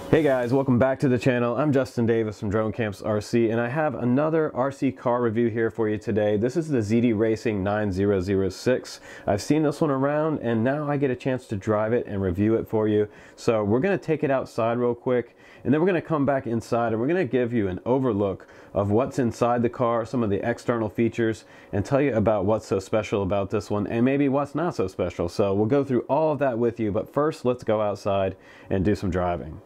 Hey guys, welcome back to the channel. I'm Justin Davis from Drone Camps RC, and I have another RC car review here for you today. This is the ZD Racing 9006. I've seen this one around, and now I get a chance to drive it and review it for you. So we're going to take it outside real quick, and then we're going to come back inside, and we're going to give you an overlook of what's inside the car, some of the external features, and tell you about what's so special about this one, and maybe what's not so special. So we'll go through all of that with you, but first let's go outside and do some driving.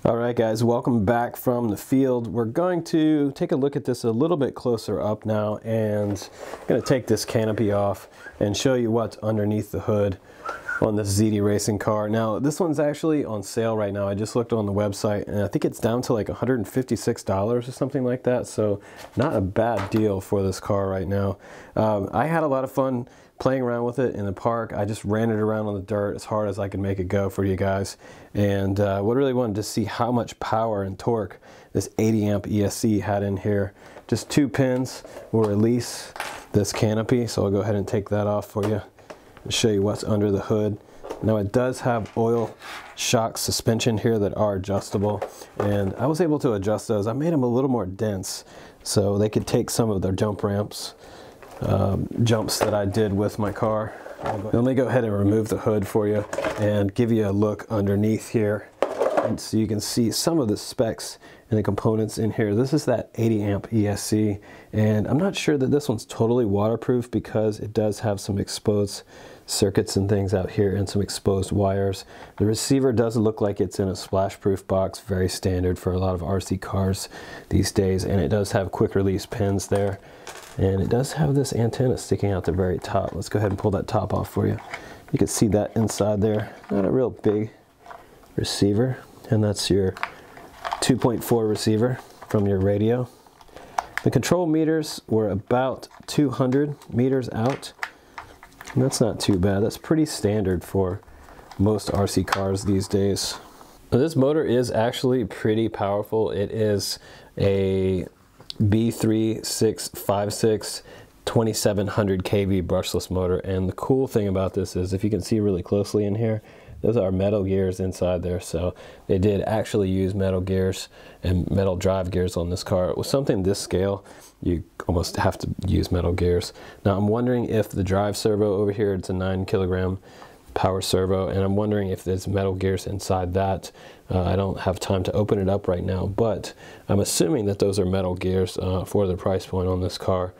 Alright guys, welcome back from the field. We're going to take a look at this a little bit closer up now, and I'm going to take this canopy off and show you what's underneath the hood on this ZD Racing car. Now this one's actually on sale right now. I just looked on the website and I think it's down to like $156 or something like that, so not a bad deal for this car right now. I had a lot of fun playing around with it in the park. I just ran it around on the dirt as hard as I could make it go for you guys, and we really wanted to see how much power and torque this 80 amp ESC had in here. Just 2 pins will release this canopy, so I'll go ahead and take that off for you and show you what's under the hood. Now it does have oil shock suspension here that are adjustable, and I was able to adjust those. I made them a little more dense so they could take some of their jump ramps, jumps that I did with my car. Let me go ahead and remove the hood for you and give you a look underneath here, and so you can see some of the specs and the components in here. This is that 80 amp ESC, and I'm not sure that this one's totally waterproof because it does have some exposed circuits and things out here and some exposed wires. The receiver does look like it's in a splash proof box, very standard for a lot of RC cars these days, and it does have quick release pins there. And it does have this antenna sticking out the very top. Let's go ahead and pull that top off for you. You can see that inside there. Not a real big receiver. And that's your 2.4 receiver from your radio. The control meters were about 200 meters out. And that's not too bad. That's pretty standard for most RC cars these days. Now, this motor is actually pretty powerful. It is a B3656 2700 kV brushless motor, and the cool thing about this is, if you can see really closely in here, those are metal gears inside there. So they did actually use metal gears and metal drive gears on this car. With something this scale, you almost have to use metal gears. Now I'm wondering if the drive servo over here, it's a 9 kilogram power servo, and I'm wondering if there's metal gears inside that. I don't have time to open it up right now, but I'm assuming that those are metal gears for the price point on this car,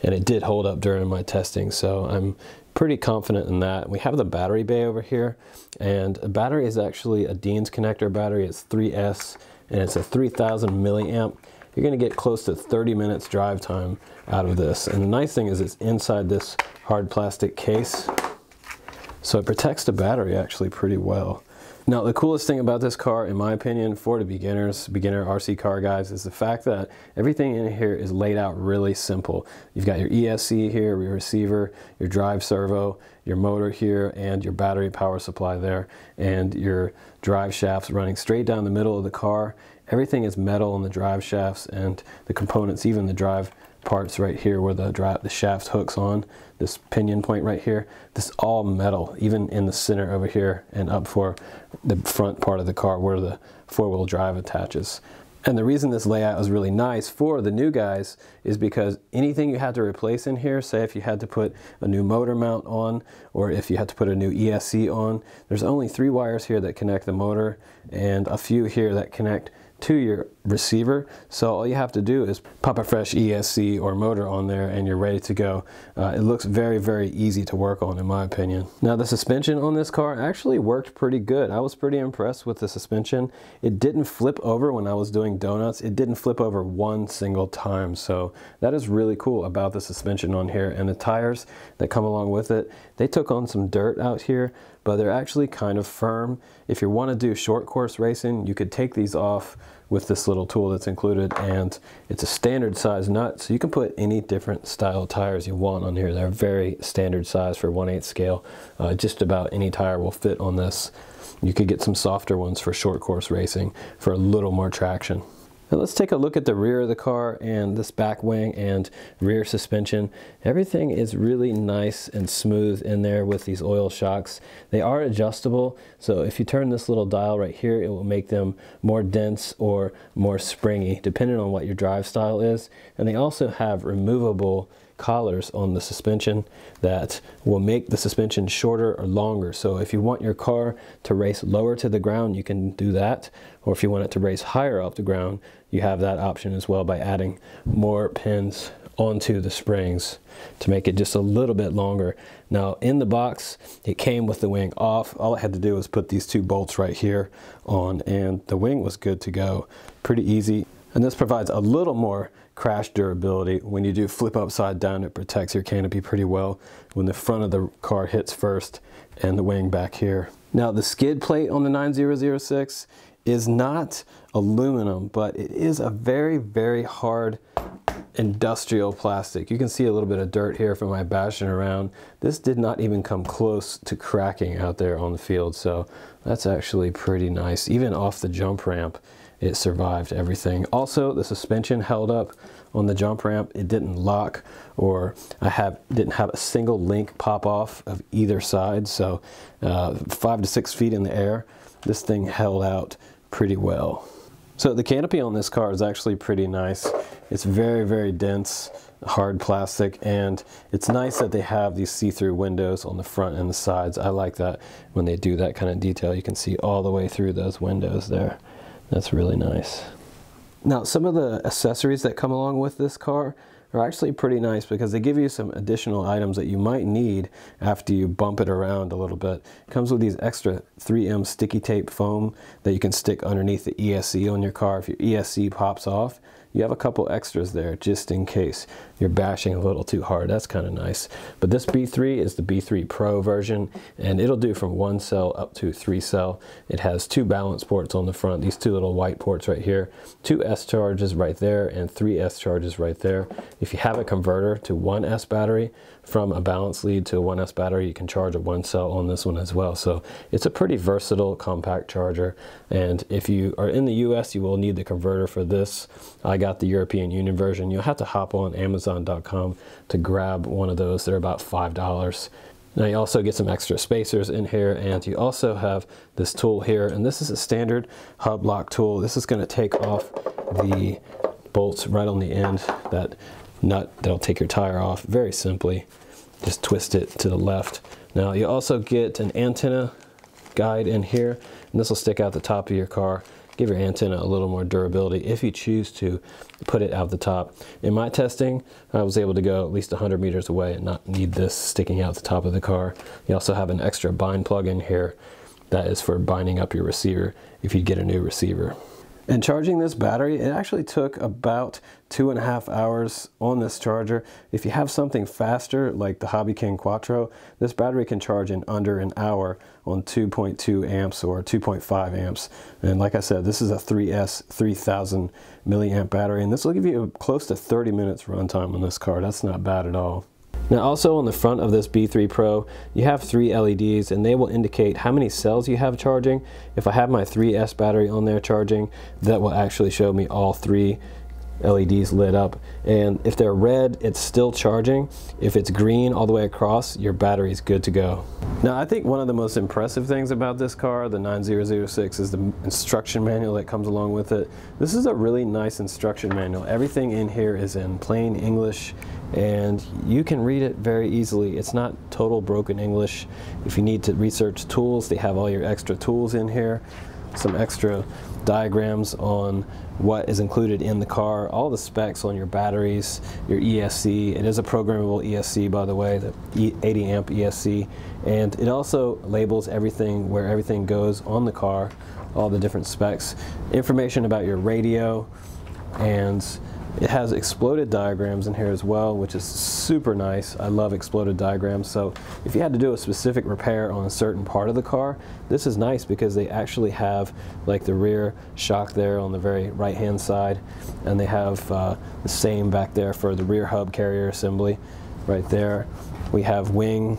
and it did hold up during my testing, so I'm pretty confident in that. We have the battery bay over here, and the battery is actually a Dean's connector battery. It's 3S, and it's a 3000 milliamp. You're going to get close to 30 minutes drive time out of this, and the nice thing is it's inside this hard plastic case, so it protects the battery actually pretty well. Now the coolest thing about this car, in my opinion, for the beginner RC car guys, is the fact that everything in here is laid out really simple. You've got your ESC here, your receiver, your drive servo, your motor here, and your battery power supply there, and your drive shafts running straight down the middle of the car. Everything is metal in the drive shafts and the components, even the drive parts right here where the shaft hooks on, this pinion point right here, this is all metal, even in the center over here and up for the front part of the car where the four-wheel drive attaches. And the reason this layout is really nice for the new guys is because anything you had to replace in here, say if you had to put a new motor mount on, or if you had to put a new ESC on, there's only 3 wires here that connect the motor and a few here that connect to your receiver. So all you have to do is pop a fresh ESC or motor on there and you're ready to go. It looks very, very easy to work on in my opinion. Now the suspension on this car actually worked pretty good. I was pretty impressed with the suspension. It didn't flip over when I was doing donuts. It didn't flip over one single time. So that is really cool about the suspension on here. And the tires that come along with it, they took on some dirt out here, but they're actually kind of firm. If you want to do short course racing, you could take these off with this little tool that's included, and it's a standard size nut, so you can put any different style tires you want on here. They're very standard size for 1/8 scale. Just about any tire will fit on this. You could get some softer ones for short course racing for a little more traction. Now let's take a look at the rear of the car and this back wing and rear suspension. Everything is really nice and smooth in there with these oil shocks. They are adjustable, so if you turn this little dial right here, it will make them more dense or more springy, depending on what your drive style is. And they also have removable collars on the suspension that will make the suspension shorter or longer. So if you want your car to race lower to the ground, you can do that. Or if you want it to race higher off the ground, you have that option as well by adding more pins onto the springs to make it just a little bit longer. Now in the box, it came with the wing off. All I had to do was put these 2 bolts right here on and the wing was good to go. Pretty easy. And this provides a little more crash durability. When you do flip upside down, it protects your canopy pretty well when the front of the car hits first and the wing back here. Now the skid plate on the 9006 is not aluminum, but it is a very, very hard industrial plastic. You can see a little bit of dirt here from my bashing around. This did not even come close to cracking out there on the field, so that's actually pretty nice. Even off the jump ramp, it survived everything. Also, the suspension held up on the jump ramp. It didn't lock, or didn't have a single link pop off of either side. So 5 to 6 feet in the air, this thing held out pretty well. So the canopy on this car is actually pretty nice. It's very, very dense, hard plastic, and it's nice that they have these see-through windows on the front and the sides. I like that when they do that kind of detail. You can see all the way through those windows there. That's really nice. Now, some of the accessories that come along with this car are actually pretty nice because they give you some additional items that you might need after you bump it around a little bit. It comes with these extra 3M sticky tape foam that you can stick underneath the ESC on your car. If your ESC pops off, you have a couple extras there just in case you're bashing a little too hard. That's kind of nice. But this B3 is the B3 Pro version, and it'll do from 1 cell up to 3 cell. It has 2 balance ports on the front, these 2 little white ports right here, 2 S charges right there, and 3 S charges right there. If you have a converter to 1 S battery, from a balance lead to a 1 S battery, you can charge a 1 cell on this one as well. So it's a pretty versatile compact charger, and if you are in the US, you will need the converter for this. I got the European Union version. You'll have to hop on Amazon.com to grab one of those. They're about $5. Now you also get some extra spacers in here, and you also have this tool here, and this is a standard hub lock tool. This is going to take off the bolts right on the end, that nut that'll take your tire off very simply. Just twist it to the left. Now you also get an antenna guide in here, and this will stick out the top of your car, give your antenna a little more durability if you choose to put it out the top. In my testing, I was able to go at least 100 meters away and not need this sticking out the top of the car. You also have an extra bind plug in here that is for binding up your receiver if you get a new receiver. And charging this battery, it actually took about 2.5 hours on this charger. If you have something faster like the Hobby King Quattro, this battery can charge in under an hour on 2.2 amps or 2.5 amps. And like I said, this is a 3S 3000 milliamp battery, and this will give you close to 30 minutes runtime on this car. That's not bad at all. Now also on the front of this B3 Pro, you have 3 LEDs, and they will indicate how many cells you have charging. If I have my 3S battery on there charging, that will actually show me all 3 LEDs lit up, and if they're red, it's still charging. If it's green all the way across, your battery's good to go. Now, I think one of the most impressive things about this car, the 9006, is the instruction manual that comes along with it. This is a really nice instruction manual. Everything in here is in plain English, and you can read it very easily. It's not total broken English. If you need to research tools, they have all your extra tools in here, some extra diagrams on what is included in the car, all the specs on your batteries, your ESC. It is a programmable ESC, by the way, the 80 amp ESC, and it also labels everything, where everything goes on the car, all the different specs, information about your radio, and it has exploded diagrams in here as well, which is super nice. I love exploded diagrams. So if you had to do a specific repair on a certain part of the car, this is nice because they actually have like the rear shock there on the very right hand side, and they have the same back there for the rear hub carrier assembly right there. We have wing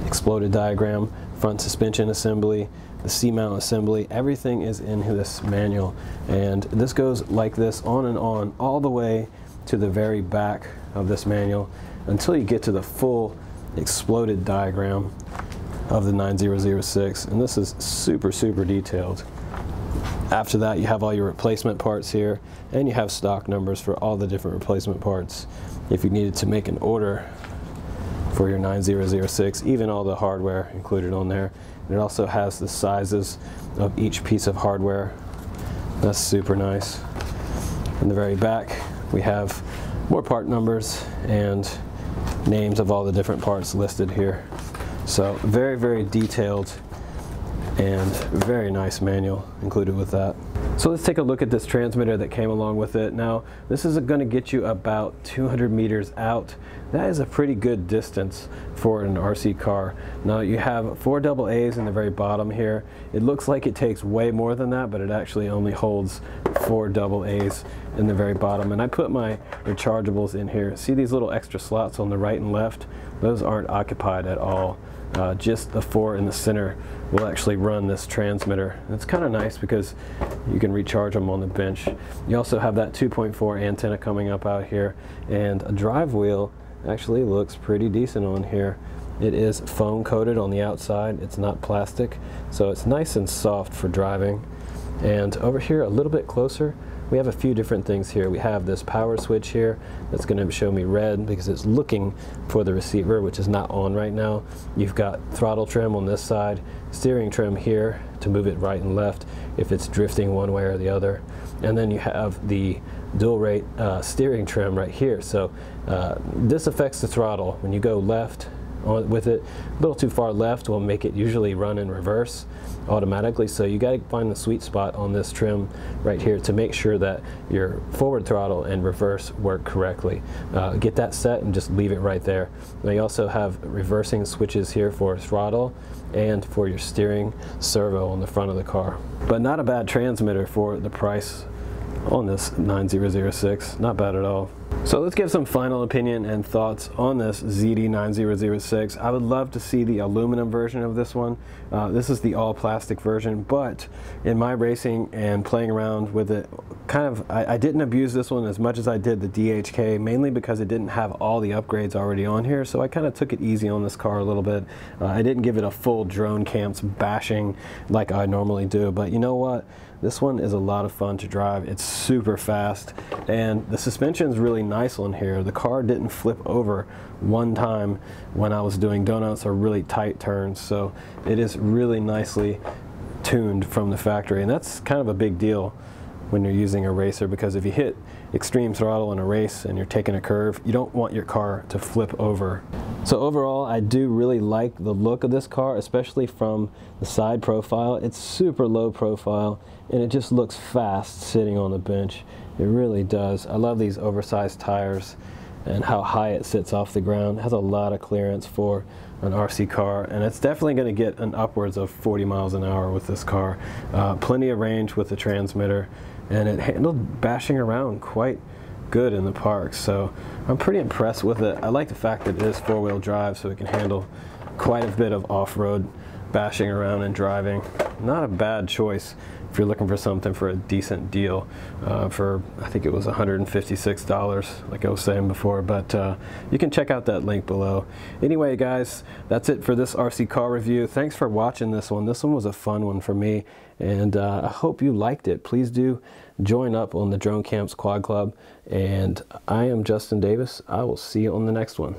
exploded diagram, front suspension assembly, the C-mount assembly. Everything is in this manual, and this goes like this on and on all the way to the very back of this manual until you get to the full exploded diagram of the 9006, and this is super detailed. After that, you have all your replacement parts here, and you have stock numbers for all the different replacement parts if you needed to make an order for your 9006, even all the hardware included on there. And it also has the sizes of each piece of hardware. That's super nice. In the very back, we have more part numbers and names of all the different parts listed here. So very detailed and very nice manual included with that. So let's take a look at this transmitter that came along with it. Now, this is going to get you about 200 meters out. That is a pretty good distance for an RC car. Now, you have 4 AA's in the very bottom here. It looks like it takes way more than that, but it actually only holds 4 AA's in the very bottom. And I put my rechargeables in here. See these little extra slots on the right and left? Those aren't occupied at all. Just the 4 in the center will actually run this transmitter. It's kind of nice because you can recharge them on the bench. You also have that 2.4 antenna coming up out here, and a drive wheel actually looks pretty decent on here. It is foam coated on the outside. It's not plastic, so it's nice and soft for driving. And over here a little bit closer, we have a few different things here. We have this power switch here that's going to show me red because it's looking for the receiver, which is not on right now. You've got throttle trim on this side, steering trim here to move it right and left if it's drifting one way or the other. And then you have the dual rate steering trim right here. So this affects the throttle. When you go left with it, a little too far left will make it usually run in reverse automatically, so you got to find the sweet spot on this trim right here to make sure that your forward throttle and reverse work correctly. Get that set and just leave it right there. Now you also have reversing switches here for throttle and for your steering servo on the front of the car. But not a bad transmitter for the price on this 9006, not bad at all. So let's give some final opinion and thoughts on this ZD9006. I would love to see the aluminum version of this one. This is the all plastic version, but in my racing and playing around with it, I didn't abuse this one as much as I did the DHK, mainly because it didn't have all the upgrades already on here, so I kind of took it easy on this car a little bit. I didn't give it a full drone camps bashing like I normally do, but you know what? This one is a lot of fun to drive. It's super fast, and the suspension is really nice on here. The car didn't flip over one time when I was doing donuts or really tight turns, so it is really nicely tuned from the factory, and that's kind of a big deal when you're using a racer, because if you hit extreme throttle in a race and you're taking a curve, you don't want your car to flip over. So overall, I do really like the look of this car, especially from the side profile. It's super low profile, and it just looks fast sitting on the bench. It really does. I love these oversized tires and how high it sits off the ground. It has a lot of clearance for an RC car, and it's definitely going to get an upwards of 40 miles an hour with this car. Plenty of range with the transmitter, and it handled bashing around quite good in the park, so I'm pretty impressed with it. I like the fact that it is 4-wheel drive, so it can handle quite a bit of off-road bashing around and driving. Not a bad choice if you're looking for something for a decent deal for, I think it was $156, like I was saying before, but you can check out that link below. Anyway, guys, that's it for this RC car review. Thanks for watching this one. This one was a fun one for me, and I hope you liked it. Please do join up on the Drone Camps Quad Club, and I am Justin Davis. I will see you on the next one.